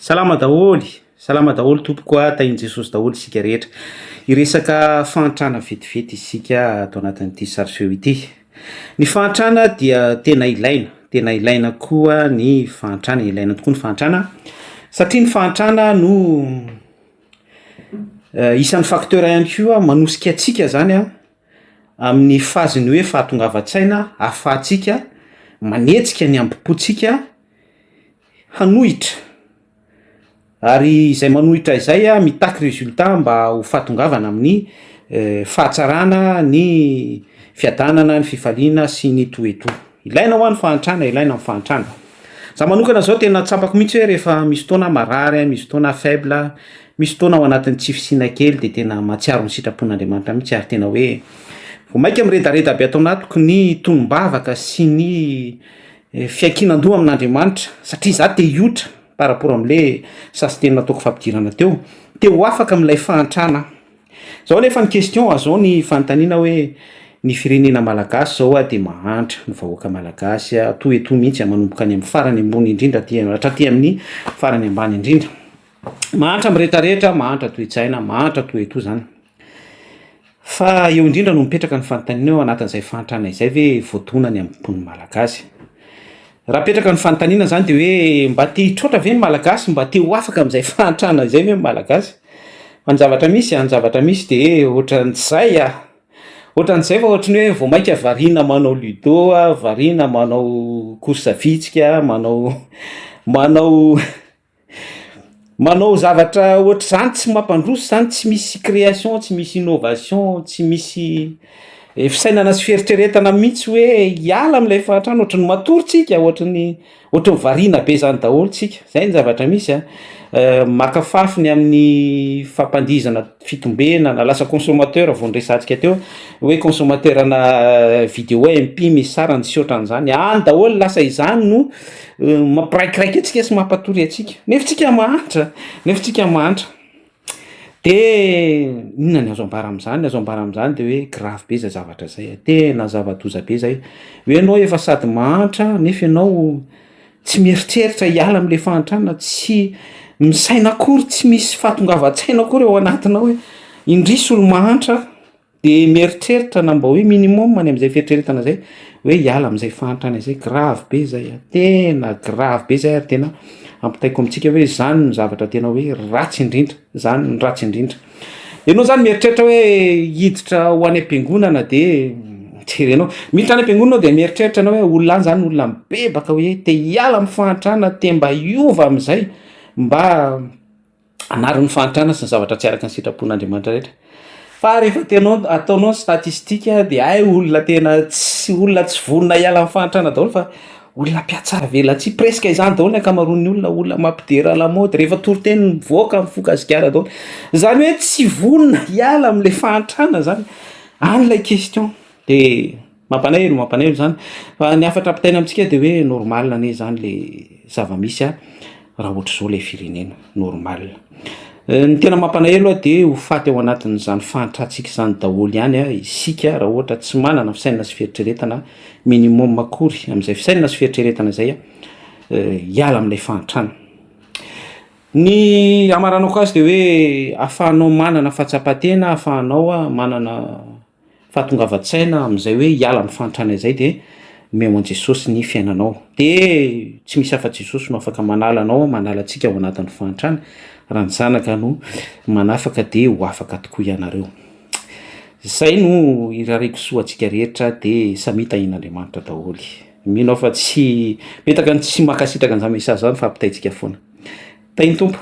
Salama daholo tompoko a tahin Jesosy daholo isika rehetra. Iresaka fahantrana vetivety isika atao anatin'ity sary feo ity. Ny fahantrana dia tena ilaina koa ny fahantrana, ilaina tokoa ny fahantrana satria ny fahantrana no isan'ny facteur ihany koa manosika antsika zany a amin'ny faziny hoe fahatongavan-tsaina ahafahantsika manetsika ny ambim-pontsika hanohitra ary izay manohitra izay a mitaky résultat mba ho fahatongavana amin'ny fahatsarana ny fiadanana ny fifaliana sy ny toeto. Ilaina ho an'ny fahantrana, ilaina amin'ny fahantrana. Za manokana zao tena tsapako mihitsy hoe rehefa misy fotoana marary, misy fotoana faible, misy fotoana ao anatin'ny tsy fisina kely de tena mahatsiaro ny sitrapon'Andriamanitra mihitsy ary tena hoe vao mainka miredareda be atao anatiko ny tonombavaka sy ny fiankinan-doha amin'Andriamanitra satria za te hiotra par rapport am'le sasy teny nataoko fampidirana teo ho afaka amin'ilay fahantrana. Zao nefa ny question azao ny fanontaniana hoe ny firenena malagasy zao a de mahantra ny vahoaka malagasy a toeto mihitsy manomboka any amin'ny farany ambony indrindra hatraty amin'ny farany ambany indrindra. Mahantra mirehetrarehetra, mahantra toe-tsaina, mahantra toeto zany. Fa eo indrindra no mipetraka ny fanontaniana eo anatin'izay fahantrana izay hoe voatonany amin'ny mpon'ny malagasy. Raha petraka ny fanontaniana zany de hoe mba te hitrotra ve ny malagasy, mba te ho afaka amin'izay fahantrana izay ve ny malagasy? Ny zavatra misy de ohatran'izay ohatran'izay fa ohatran'ny hoe vao mainka variana manao ludo, variana manao course vitsika, manao zavatra ohatr'izany tsy mampandroso zany, tsy misy création, tsy misy innovation, tsy misy fisainana sy fieritreretana mihitsy hoe hiala amin'ilay fahantrana, ohatran'ny matoritsika, ohatran'ny variana be zany daholo tsika. Zay ny zavatra misy maka fafiny amin'ny fampandihizana fitombena na lasa consommateur vao niresantsika teo hoe consommateur ana vidéo MP misy sarany sy ohatran'izany, any daholo lasa izany no mampiraikiraiky antsika sy mampatory antsika. Nefa tsika mahantra. De inona ny azo ambara amin'izany de hoe grave be zay zavatra zay, tena zava-doza be zay hoe ianao efa sady mahantra nefa ianao tsy mieritreritra hiala amin'le fahantrana, tsy misaina akory, tsy misy fahatongavan-tsaina akory ao anatinao hoe indrisy olo mahantra de mieritreritra na mba hoe minimum any amin'izay fieritreretana zay hoe hiala amin'izay fahantrana izay. Grave be zay, tena grave be zay ary tena ampitaiko amintsika hoe zany ny zavatra tena hoe ratsy indrindra. Ianao zany mieritreritra hoe hiditra ho any am-piangonana de jerenao miditra any am-piangonana de mieritreritra anao hoe olona any zany olona mibebaka hoe te hiala amin'ny fahantrana, te mba hiova amin'izay, mba hanarin'ny fahantrana sy ny zavatra tsy araka ny sitrapon'Andriamanitra rehetra. Fa rehefa ataonao statistika de olona tena tsy vonona hiala amin'ny fahantrana daholo fa olona mpiatsara velatsy presque izany daholo ny ankamaroan'ny olona mampidera lamaody rehefa toriteny mivoaka mifoka zigara daholo. Zany hoe tsy vonona hiala amin'le fahantrana zany. Any lay question. De mampanahelo zany. Fa ny afatra ampitaina amintsika de hoe normal ane zany le zava-misy raha ohatra zao lay firenena normal. Ny tena mampanahelo de ho faty ao anatin'izany fahantratsika zany daholo ihany isika raha ohatra tsy manana fisainana sy fieritreretana minimum akory amin'izay fisainana sy fieritreretana zay hiala amin'ilay fahantrana. Ny amaranako azy de hoe ahafahanao manana fahatsapatena, ahafahanao manana fahatongavan-tsaina amin'izay hoe hiala amin'ny fahantrana izay de meo an Jesosy ny fiainanao. De tsy misy afa-tsy Jesosy no afaka manala antsika ao anatin'ny fahantrana. Raha ny zanaka no manafaka de ho afaka tokoa ianareo. Zay no irareko soa antsika rehetra de samita in'Andriamanitra daholo. Mino fa tsy petaka ny tsy makasitraka an'izany mesazy zany fa ampitaitsika foana. Tainy tompo.